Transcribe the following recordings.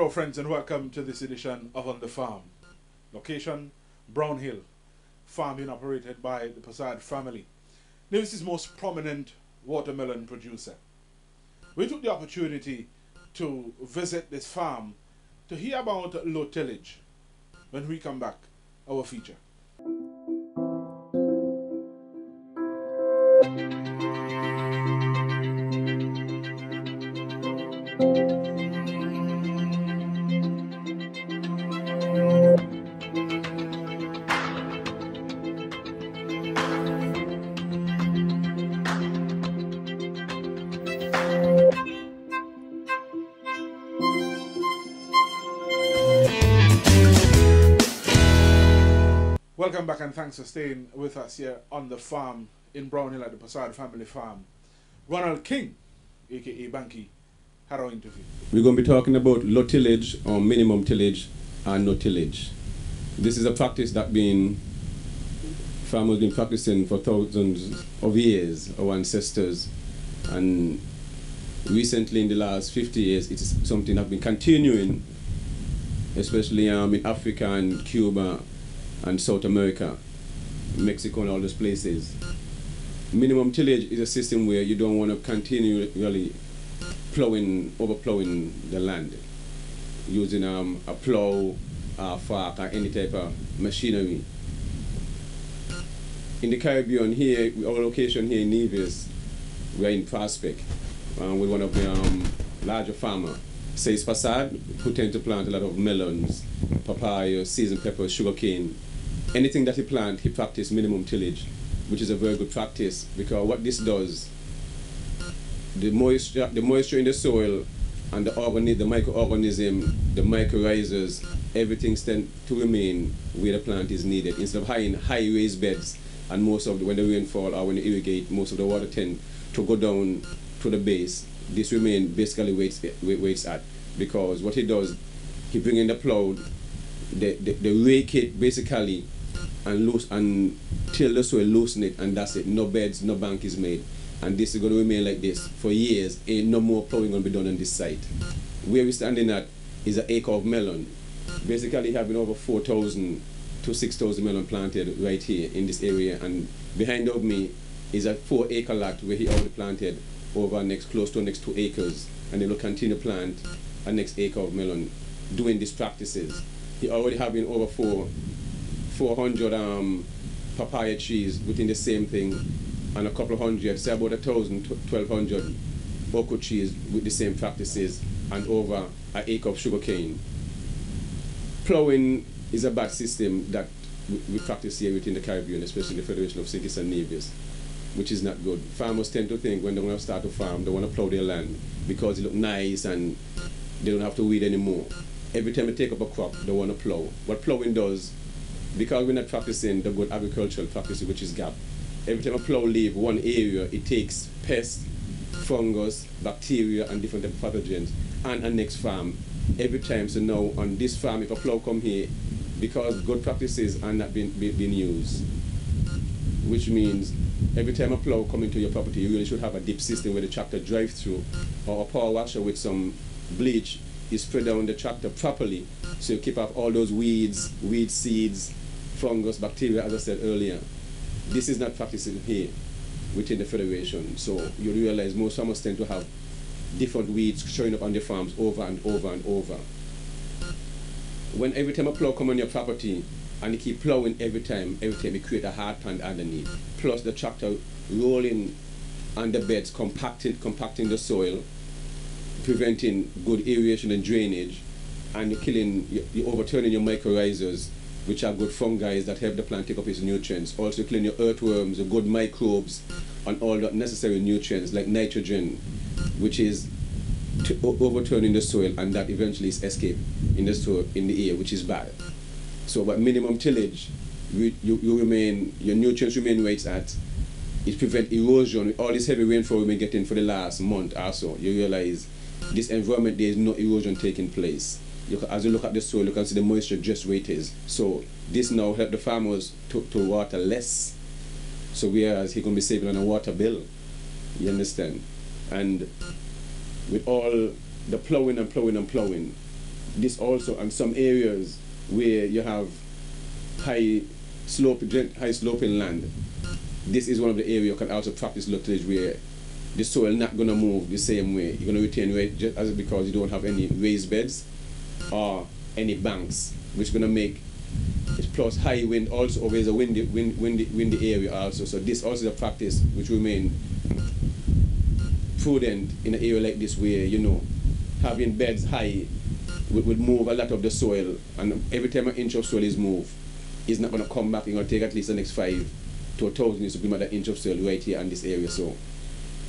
Hello friends and welcome to this edition of On the Farm. Location, Brown Hill, farm being operated by the Passad family, Nevis' most prominent watermelon producer. We took the opportunity to visit this farm to hear about low tillage. When we come back, our feature. Welcome back and thanks for staying with us here on the farm in Brown Hill at the Passad family farm. Ronald King, aka Banky, had our interview. We're going to be talking about low tillage or minimum tillage and no tillage. This is a practice that farmers been practicing for thousands of years, our ancestors, and recently in the last 50 years it is something that been continuing, especially in Africa and Cuba and South America, Mexico and all those places. Minimum tillage is a system where you don't want to continually overplowing the land using a plow, a fork, or any type of machinery. In the Caribbean here, our location here in Nevis, we're in Prospect with one of the larger farmers. Says Passad, who tend to plant a lot of melons, papaya, seasoned peppers, sugarcane. Anything that he plant, he practice minimum tillage, which is a very good practice because what this does, the moisture in the soil and the microorganism, the mycorrhizas, everything tends to remain where the plant is needed. Instead of high raised beds, and when the rainfall or when you irrigate, most of the water tend to go down to the base. This remain basically where it's at, because what he does, he bring in the plow, they rake it basically and till the soil, loosen it, and that's it. No beds, no bank is made, and this is going to remain like this for years. Ain't no more plowing going to be done on this site. Where we're standing at is an acre of melon. Basically having over 4,000 to 6,000 melon planted right here in this area, and behind of me is a 4-acre lot where he already planted over close to 2 acres, and they will continue to plant a next acre of melon doing these practices. He already having over 400 papaya trees within the same thing, and a couple of hundred, say about 1,000 to 1,200 okra trees with the same practices, and over an acre of sugarcane. Plowing is a bad system that we practice here within the Caribbean, especially the Federation of St. Kitts and Nevis, which is not good. Farmers tend to think when they want to start to farm, they want to plow their land because it looks nice and they don't have to weed anymore. Every time they take up a crop, they want to plow. What plowing does, because we're not practicing the good agricultural practices, which is GAP, every time a plow leaves one area, it takes pests, fungus, bacteria, and different type of pathogens, and a next farm. Every time, so now on this farm, if a plow come here, because good practices are not being used, which means every time a plow come into your property, you really should have a dip system where the tractor drives through, or a power washer with some bleach. You spread down the tractor properly, so you keep off all those weeds, weed seeds, fungus, bacteria, as I said earlier. This is not practiced here within the Federation, so you realize most farmers tend to have different weeds showing up on their farms over and over and over. When every time a plow come on your property, and you keep plowing every time you create a hard pan underneath, plus the tractor rolling on the beds, compacting the soil, preventing good aeration and drainage, and you're overturning your mycorrhizas, which are good fungi that help the plant take up its nutrients. Also clean your earthworms, the good microbes, and all the necessary nutrients like nitrogen, which is overturning the soil, and that eventually is escaped in the soil, in the air, which is bad. So by minimum tillage, your nutrients remain where it's at. It prevents erosion. With all this heavy rainfall we've been getting for the last month or so, you realize this environment, there is no erosion taking place. As you look at the soil, you can see the moisture just where it is. So this now helps the farmers to water less. So whereas he can be saving on a water bill, you understand? And with all the plowing and plowing and plowing, this also, and some areas where you have high sloping land, this is one of the areas you can also practice low tillage, where the soil not going to move the same way. You're going to retain weight just as because you don't have any raised beds or any banks, which is going to make it, plus high wind also, always a windy area also. So this also is a practice which remain prudent in an area like this, where, you know, having beds high would move a lot of the soil, and every time an inch of soil is moved, it's not going to come back. It's going to take at least the next 5 to 1,000 years to bring another inch of soil right here in this area. So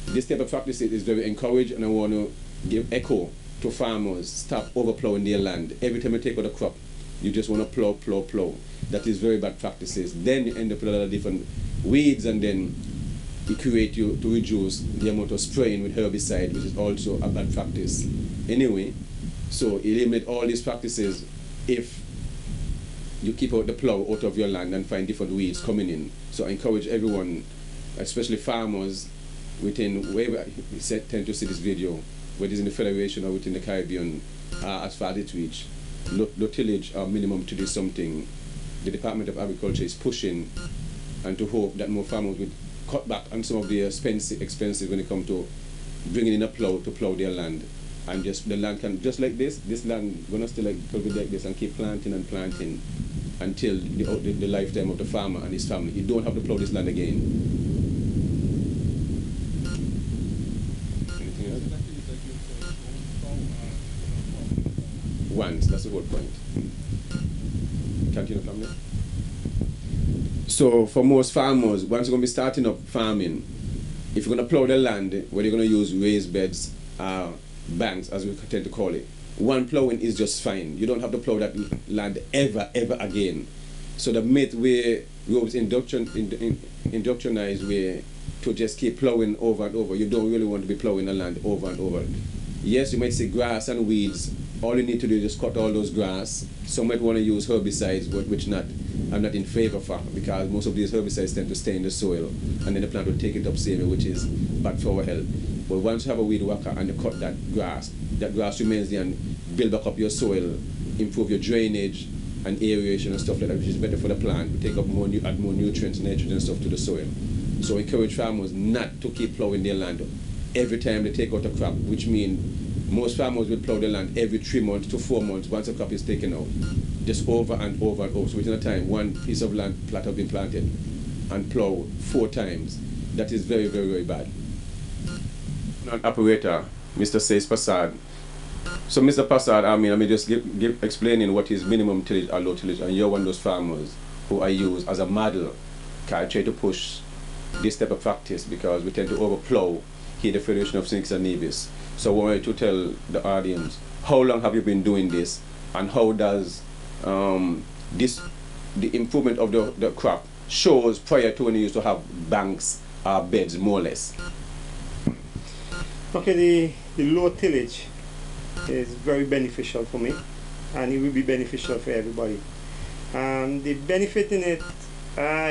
this type of practice is very encouraged, and I want to give echo to farmers: stop overplowing their land. Every time you take out a crop, you just want to plow. That is very bad practices. Then you end up with a lot of different weeds, and then it creates you to reduce the amount of spraying with herbicide, which is also a bad practice. Anyway, so eliminate all these practices if you keep out the plow out of your land and find different weeds coming in. So I encourage everyone, especially farmers within wherever you tend to see this video, whether it's in the Federation or within the Caribbean, as far as it reach, low tillage or minimum to do something. The Department of Agriculture is pushing, and to hope that more farmers would cut back on some of the expenses when it comes to bringing in a plow to plow their land. And just the land can, just like this land gonna still like this, and keep planting and planting until the lifetime of the farmer and his family. You don't have to plow this land again. Anything else? Once, that's the whole point. Continue from there. So for most farmers, once you're going to be starting up farming, if you're going to plow the land, whether you're going to use raised beds, banks, as we tend to call it, one plowing is just fine. You don't have to plow that land ever again. So the myth where we was indoctrinized where to just keep plowing over and over, you don't really want to be plowing the land over and over. Yes, you might see grass and weeds. All you need to do is just cut all those grass. Some might want to use herbicides, but which I'm not in favor for, because most of these herbicides tend to stay in the soil, and then the plant will take it up same, which is bad for our health. But once you have a weed whacker and you cut that grass remains there and build back up your soil, improve your drainage and aeration and stuff like that, which is better for the plant. We take up add more nutrients, nitrogen and stuff to the soil. So encourage farmers not to keep plowing their land every time they take out a crop, which means most farmers will plow their land every 3 months to 4 months once a crop is taken out, just over and over and over. So within a time, one piece of land plot has been planted and plowed 4 times. That is very bad. Operator, Mr. Says Passad. So Mr. Passad, I mean just explaining what is minimum tillage or low tillage, and you're one of those farmers who I use as a model. I try to push this type of practice because we tend to overplow here the Federation of Sinks and Nevis. So I wanted to tell the audience, how long have you been doing this, and how does the improvement of the crop shows prior to when you used to have banks or beds, more or less? Okay, the low tillage is very beneficial for me, and it will be beneficial for everybody. The benefit in it,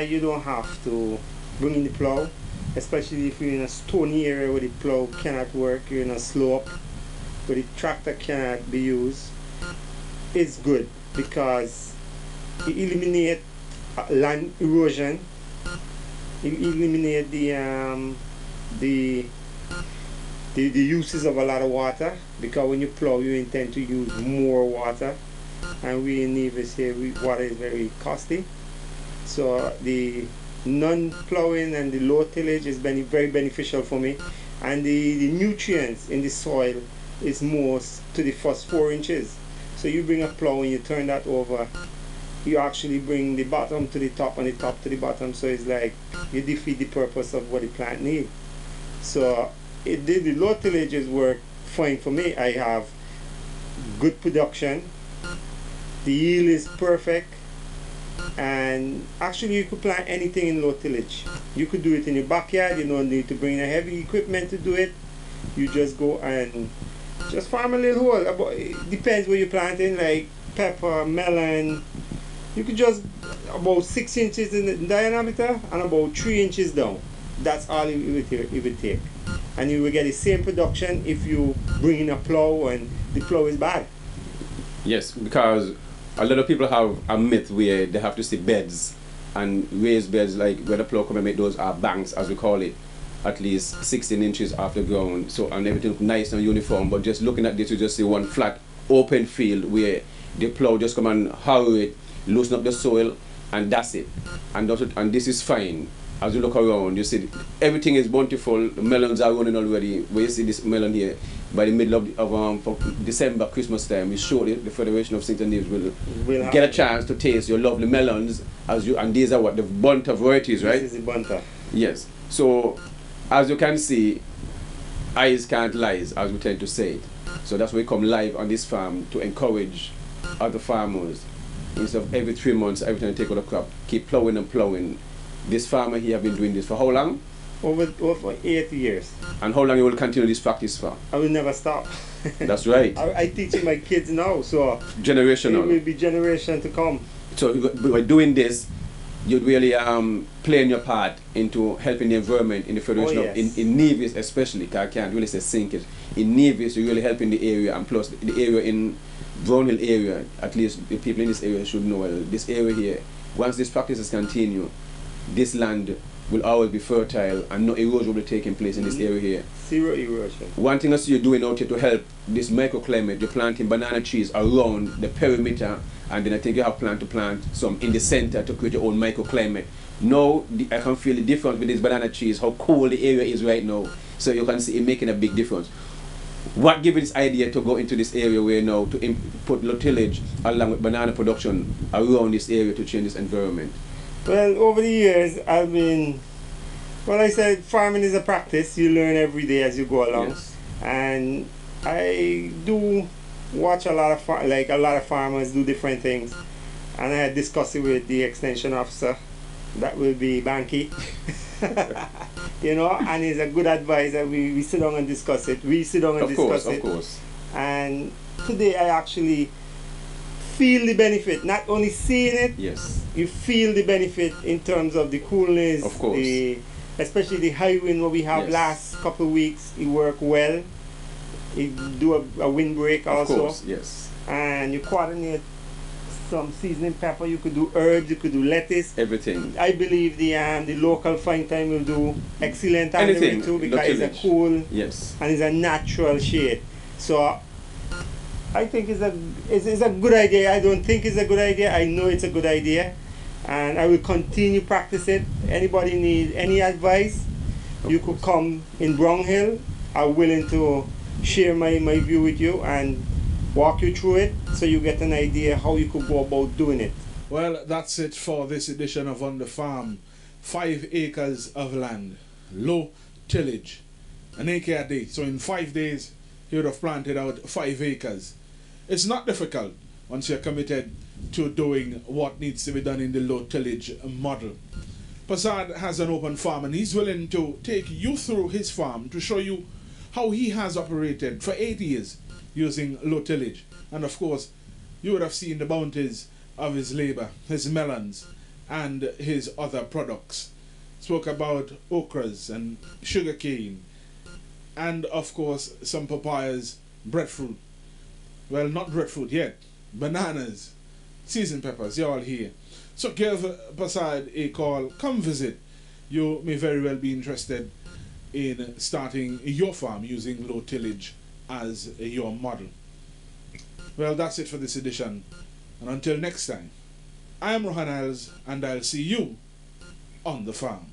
you don't have to bring in the plow, especially if you're in a stony area where the plow cannot work, you're in a slope where the tractor cannot be used. It's good because it eliminates land erosion, it eliminates the uses of a lot of water, because when you plow you intend to use more water, and we in Nevis here water is very costly. So the non-plowing and the low tillage is very beneficial for me, and the nutrients in the soil is most to the first 4 inches. So you bring a plow and you turn that over, you actually bring the bottom to the top and the top to the bottom, so it's like you defeat the purpose of what the plant needs. So the low tillages work fine for me. I have good production, the yield is perfect, and actually you could plant anything in low tillage. You could do it in your backyard, you don't need to bring a heavy equipment to do it. You just go and just farm a little hole. It depends where you're planting, like pepper, melon. You could just about 6 inches in diameter and about 3 inches down. That's all it would take. And you will get the same production if you bring in a plow and the plow is bad. Yes, because a lot of people have a myth where they have to see beds and raised beds, like where the plow come and make those are banks, as we call it, at least 16 inches off the ground, so and everything look nice and uniform. But just looking at this, you just see one flat open field where the plow just come and harrow it, loosen up the soil, and that's it. And this is fine. As you look around, you see everything is bountiful. The melons are running already. Where you see this melon here, by the middle of December, Christmas time, we surely the Federation of St. Neves will get a chance to taste your lovely melons. And these are what the bunter varieties, right? This is the bunter. Yes. So, as you can see, eyes can't lie, as we tend to say it. So that's why we come live on this farm to encourage other farmers. Instead of every 3 months, every time you take out a crop, keep plowing and plowing. This farmer here have been doing this for how long? Over 8 years. And how long you will continue this practice for? I will never stop. That's right. I teach my kids now, so generational. It will be generation to come. So by doing this, you'd really playing your part into helping the environment in the Federation of in Nevis especially. I can't really say sink it. In Nevis, you're really helping the area, and plus the area in Brownhill area. At least the people in this area should know. Well, this area here, once these practices continue, this land will always be fertile and no erosion will be taking place in this area here. Zero erosion. One thing I see you doing out here to help this microclimate, you're planting banana trees around the perimeter, and then I think you have planned to plant some in the center to create your own microclimate. Now I can feel the difference with these banana trees, how cool the area is right now. So you can see it making a big difference. What gave you this idea to go into this area where now to put low tillage along with banana production around this area to change this environment? Well, over the years, I've been, well, I said farming is a practice. You learn every day as you go along. Yes. And I do watch a lot of farmers do different things. And I had discussed it with the extension officer. That will be Banky. You know, and he's a good advisor. We sit down and discuss it. We sit down and discuss it. Of course. And today I actually feel the benefit, not only seeing it, yes, you feel the benefit in terms of the coolness, of course, especially the high wind what we have last couple of weeks. It worked well. It do a windbreak also. Of course, yes. And you coordinate some seasoning pepper. You could do herbs. You could do lettuce. Everything. I believe the local fine thyme will do excellent under it too, because it's a cool, yes, and it's a natural shade. So I think it's a good idea. I don't think it's a good idea. I know it's a good idea, and I will continue practicing. Anybody need any advice? You could come in Brownhill. I'm willing to share my view with you and walk you through it so you get an idea how you could go about doing it. Well, that's it for this edition of On the Farm. 5 acres of land, low tillage, an acre a day. So in 5 days, you would have planted out 5 acres. It's not difficult once you're committed to doing what needs to be done in the low tillage model. Prasad has an open farm and he's willing to take you through his farm to show you how he has operated for 8 years using low tillage. And of course, you would have seen the bounties of his labor, his melons, and his other products. Spoke about okras and sugarcane, and of course some papayas, breadfruit. Well, not breadfruit yet, bananas, seasoned peppers, you're all here. So give Prasad a call, come visit. You may very well be interested in starting your farm using low tillage as your model. Well, that's it for this edition, and until next time, I am Rohan Iles, and I'll see you on the farm.